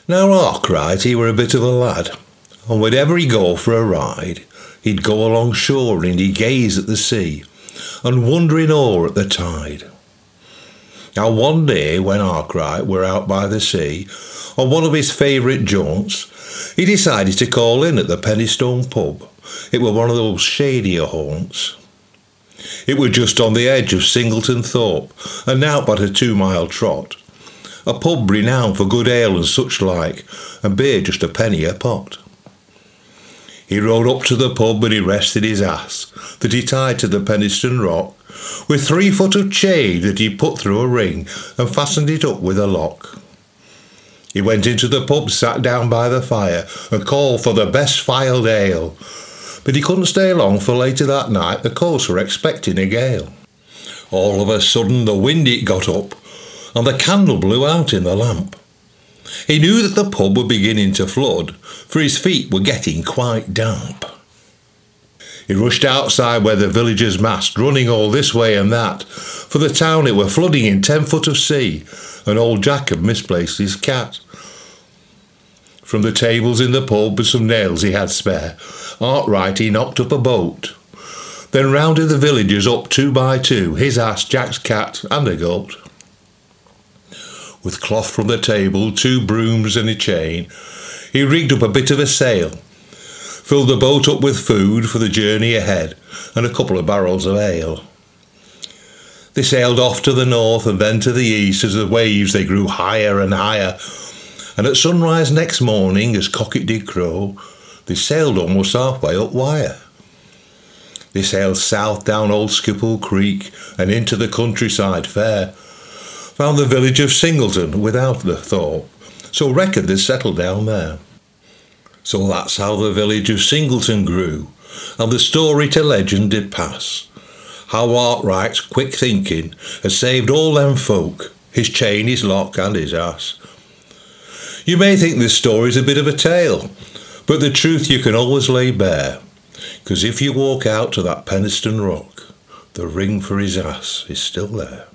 Now Arkwright, he were a bit of a lad, and whenever he'd go for a ride, he'd go along shore and he'd gaze at the sea, and wonder in awe at the tide. Now one day when Arkwright were out by the sea, on one of his favourite jaunts, he decided to call in at the PennyStone pub. It were one of those shadier haunts. It were just on the edge of Singleton Thorpe, and now but a 2-mile trot. A pub renowned for good ale and such like, and beer just a penny a pot. He rode up to the pub and he rested his ass, that he tied to the PennyStone rock, with 3 foot of chain that he put through a ring and fastened it up with a lock. He went into the pub, sat down by the fire, and called for the best filed ale. But he couldn't stay long, for later that night the coast were expecting a gale. All of a sudden the wind it got up, and the candle blew out in the lamp. He knew that the pub were beginning to flood, for his feet were getting quite damp. He rushed outside where the villagers massed, running all this way and that, for the town it were flooding in 10 foot of sea, and old Jack had misplaced his cat. From the tables in the pub with some nails he had spare, Arkwright he knocked up a boat. Then rounded the villagers up 2 by 2, his ass, Jack's cat, and a goat. With cloth from the table, 2 brooms and a chain, he rigged up a bit of a sail, filled the boat up with food for the journey ahead, and a couple of barrels of ale. They sailed off to the north and then to the east as the waves they grew higher and higher, and at sunrise next morning, as cock it did crow, they sailed almost halfway up Wyre. They sailed south down Old Skipple Creek and into the countryside fair, found the village of Singleton without the Thorpe, so reckoned they'd settled down there. So that's how the village of Singleton grew, and the story to legend did pass. How Arkwright's quick thinking has saved all them folk, his chain, his lock and his ass. You may think this story's a bit of a tale, but the truth you can always lay bare, 'cause if you walk out to that PennyStone rock, the ring for his ass is still there.